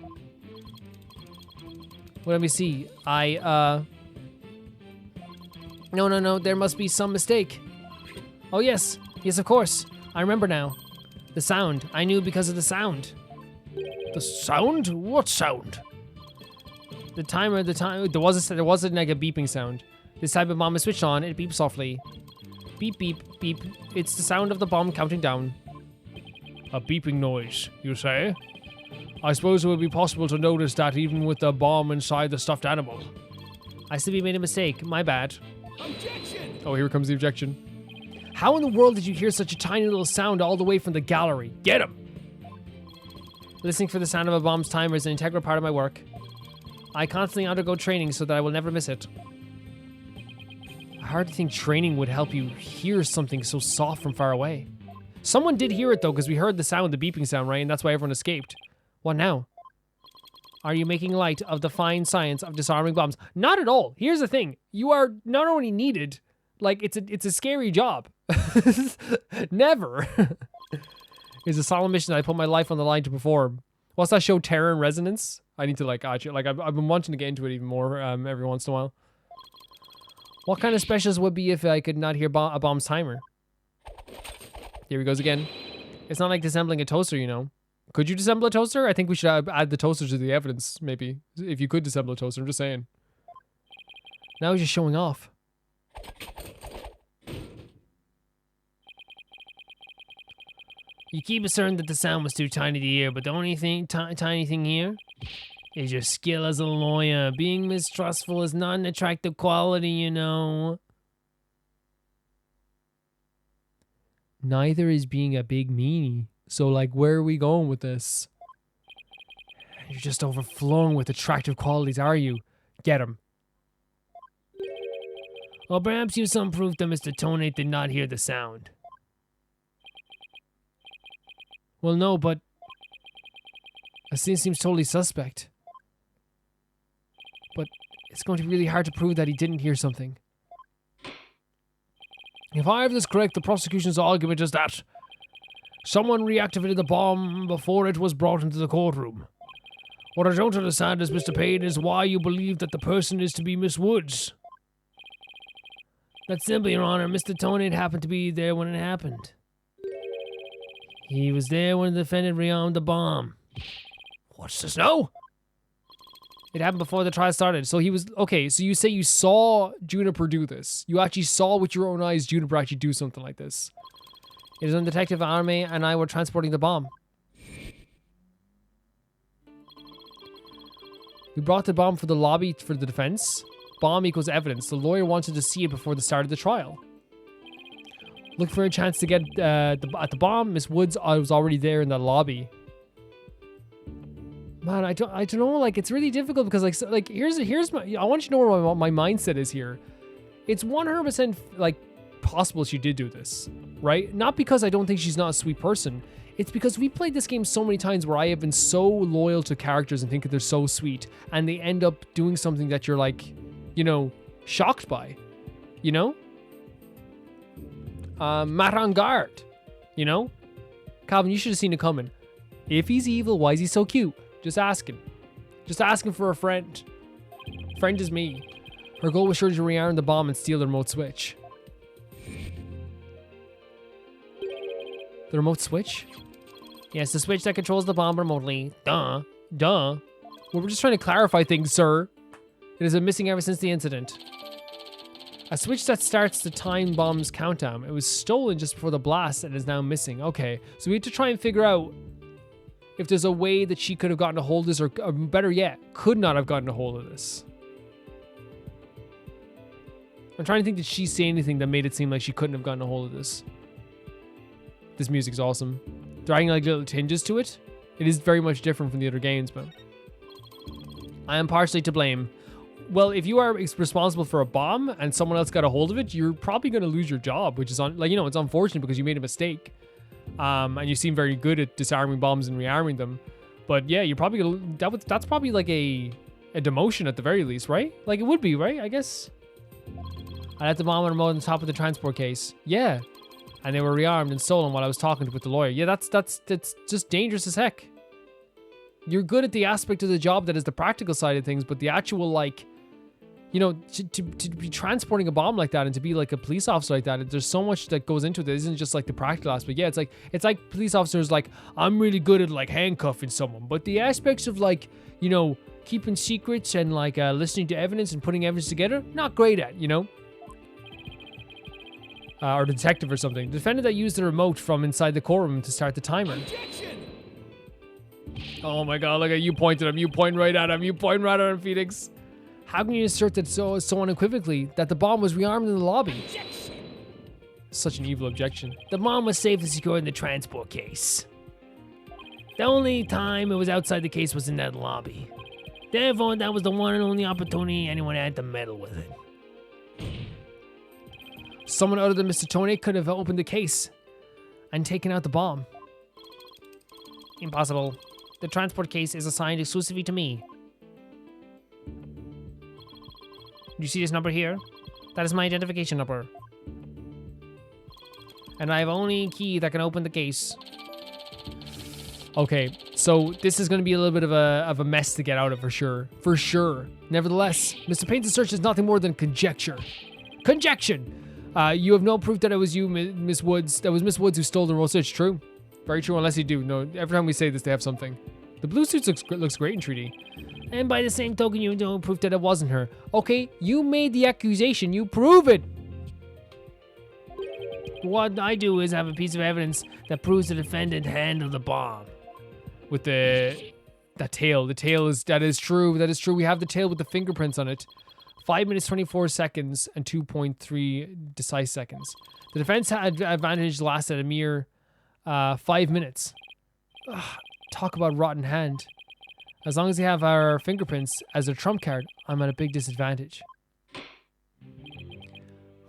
Well, let me see. No, there must be some mistake. Oh yes, of course. I remember now. The sound. I knew because of the sound. The sound? What sound? The timer, there wasn't like a beeping sound. This type of bomb is switched on, it beeps softly. Beep, beep, beep. It's the sound of the bomb counting down. A beeping noise, you say? I suppose it would be possible to notice that even with the bomb inside the stuffed animal. I simply made a mistake, my bad. Objection! Oh, here comes the objection. How in the world did you hear such a tiny little sound all the way from the gallery? Get him! Listening for the sound of a bomb's timer is an integral part of my work. I constantly undergo training so that I will never miss it. Hard to think training would help you hear something so soft from far away. Someone did hear it though, because we heard the sound, the beeping sound, right? And that's why everyone escaped. What now? Are you making light of the fine science of disarming bombs? Not at all. Here's the thing. You are not only needed, like it's a scary job. Never. It's a solemn mission that I put my life on the line to perform. What's that show, Terror and Resonance? I need to I've been wanting to get into it even more every once in a while. What kind of specials would be if I could not hear a bomb's timer? Here he goes again. It's not like disassembling a toaster, you know. Could you disassemble a toaster? I think we should add the toaster to the evidence, maybe. If you could disassemble a toaster, I'm just saying. Now he's just showing off. You keep asserting that the sound was too tiny to hear, but the only tiny thing here is your skill as a lawyer. Being mistrustful is not an attractive quality, you know. Neither is being a big meanie. So, like, where are we going with this? You're just overflowing with attractive qualities, are you? Get him. Well, perhaps you have some proof that Mr. Tonate did not hear the sound. Well, no, but this thing seems totally suspect. But it's going to be really hard to prove that he didn't hear something. If I have this correct, the prosecution's argument is that someone reactivated the bomb before it was brought into the courtroom. What I don't understand is, Mr. Payne, is why you believe that the person is to be Miss Woods. That's simple, Your Honor. Mr. Tonate happened to be there when it happened. He was there when the defendant rearmed the bomb. What's this now? It happened before the trial started. So he was... Okay, so you say you saw Juniper do this. You actually saw with your own eyes Juniper actually do something like this. It is when Detective Arme and I were transporting the bomb. We brought the bomb for the lobby for the defense. Bomb equals evidence. The lawyer wanted to see it before the start of the trial. Look for a chance to get at the bomb. Miss Woods was already there in the lobby. Man, I don't know. Like, it's really difficult because like here's my. I want you to know what my mindset is here. It's 100% like possible she did do this, right? Not because I don't think she's not a sweet person. It's because we played this game so many times where I have been so loyal to characters and think that they're so sweet, and they end up doing something that you're like, you know, shocked by, you know? Matt on guard, you know? Calvin, you should have seen it coming. If he's evil, why is he so cute? Just asking. Just asking for a friend. Friend is me. Her goal was sure to rearm the bomb and steal the remote switch. The remote switch? Yes, the switch that controls the bomb remotely. Duh. Well, we're just trying to clarify things, sir. It has been missing ever since the incident. A switch that starts the time bomb's countdown. It was stolen just before the blast and is now missing. Okay, so we have to try and figure out if there's a way that she could have gotten a hold of this, or better yet, could not have gotten a hold of this. I'm trying to think, did she say anything that made it seem like she couldn't have gotten a hold of this? This music's awesome. They're adding like little tinges to it. It is very much different from the other games, but I am partially to blame. Well, if you are responsible for a bomb and someone else got a hold of it, you're probably going to lose your job, which is like, you know, it's unfortunate because you made a mistake. And you seem very good at disarming bombs and rearming them. But yeah, you're probably gonna, that's probably like a demotion at the very least, right? Like it would be, right? I guess. I had the bomb remote on top of the transport case. Yeah. And they were rearmed and stolen while I was talking with the lawyer. Yeah, that's just dangerous as heck. You're good at the aspect of the job that is the practical side of things, but the actual, like, you know, to be transporting a bomb like that and to be like a police officer like that, there's so much that goes into it. It isn't just like the practical aspect. Yeah, it's like police officers like, I'm really good at like handcuffing someone, but the aspects of like, you know, keeping secrets and like listening to evidence and putting evidence together, not great at, you know. Or detective or something. The defendant that used the remote from inside the courtroom to start the timer. Objection! Oh my god, look at you pointing at him. You point right at him. You point right at him, Phoenix. How can you assert that so unequivocally that the bomb was rearmed in the lobby? Objection! Such an evil objection. The bomb was safely secured in the transport case. The only time it was outside the case was in that lobby. Therefore, that was the one and only opportunity anyone had to meddle with it. Someone other than Mr. Tone could have opened the case and taken out the bomb. Impossible. The transport case is assigned exclusively to me. Do you see this number here? That is my identification number. And I have only a key that can open the case. Okay, so this is going to be a little bit of a mess to get out of for sure. For sure. Nevertheless, Mr. Payne's search is nothing more than conjecture. Conjection! You have no proof that it was you, Miss Woods. That was Miss Woods who stole the remote switch. True. Very true, unless you do. No, every time we say this, they have something. The blue suit looks great in 3D. And by the same token, you have no proof that it wasn't her. Okay, you made the accusation. You prove it. What I do is have a piece of evidence that proves the defendant handled the bomb. With that tail. The tail that is true. That is true. We have the tail with the fingerprints on it. 5 minutes, 24 seconds, and 2.3 decisive seconds. The defense had advantage lasted a mere 5 minutes. Ugh, talk about rotten hand. As long as they have our fingerprints as their trump card, I'm at a big disadvantage.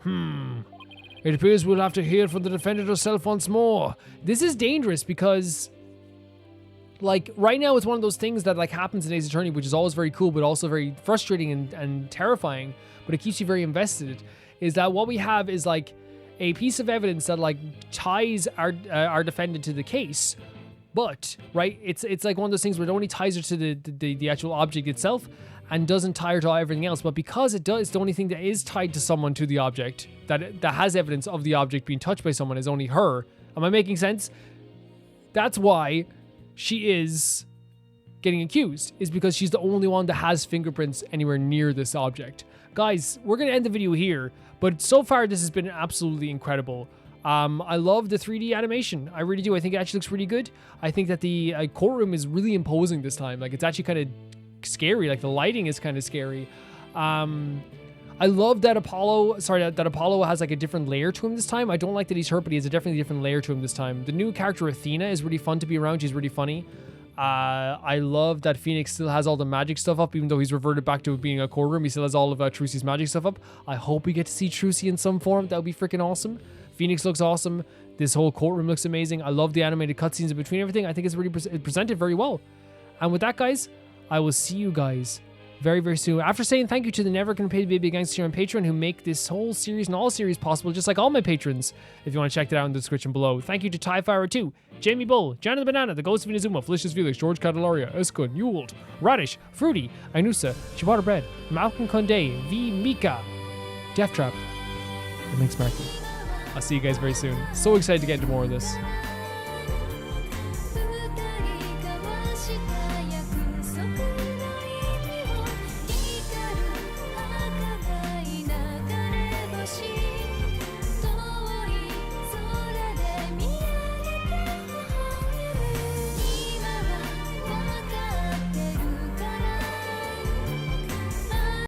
It appears we'll have to hear from the defendant herself once more. This is dangerous because, like, right now it's one of those things that like happens in Ace Attorney, which is always very cool, but also very frustrating and terrifying, but it keeps you very invested, is that what we have is like a piece of evidence that like ties our defendant to the case, but, right, it's like one of those things where it only ties her to the actual object itself and doesn't tie her to everything else, but because it does, the only thing that is tied to someone to the object, that has evidence of the object being touched by someone, is only her. Am I making sense? That's why she is getting accused, is because she's the only one that has fingerprints anywhere near this object. Guys, we're going to end the video here, but so far this has been absolutely incredible. I love the 3D animation. I really do. I think it actually looks really good. I think that the courtroom is really imposing this time. Like, it's actually kind of scary. Like, the lighting is kind of scary. I love that Apollo has like a different layer to him this time. I don't like that he's hurt, but he has a definitely different layer to him this time. The new character Athena is really fun to be around. She's really funny. I love that Phoenix still has all the magic stuff up, even though he's reverted back to being a courtroom. He still has all of Trucy's magic stuff up. I hope we get to see Trucy in some form. That would be freaking awesome. Phoenix looks awesome. This whole courtroom looks amazing. I love the animated cutscenes in between everything. I think it's really presented very well. And with that, guys, I will see you guys very, very soon. After saying thank you to the Never Gonna Pay the Baby Gangster on Patreon, who make this whole series and all series possible, just like all my patrons, if you want to check that out in the description below. Thank you to TieFire 2, Jamie Bull, Johnny the Banana, The Ghost of Inazuma, Felicious Felix, George Catalaria, Eskun, Ewald, Radish, Fruity, Inusa, Ciabatta Bread, Malcolm Conde, V Mika, Death Trap, and Link Smarky. I'll see you guys very soon. So excited to get into more of this.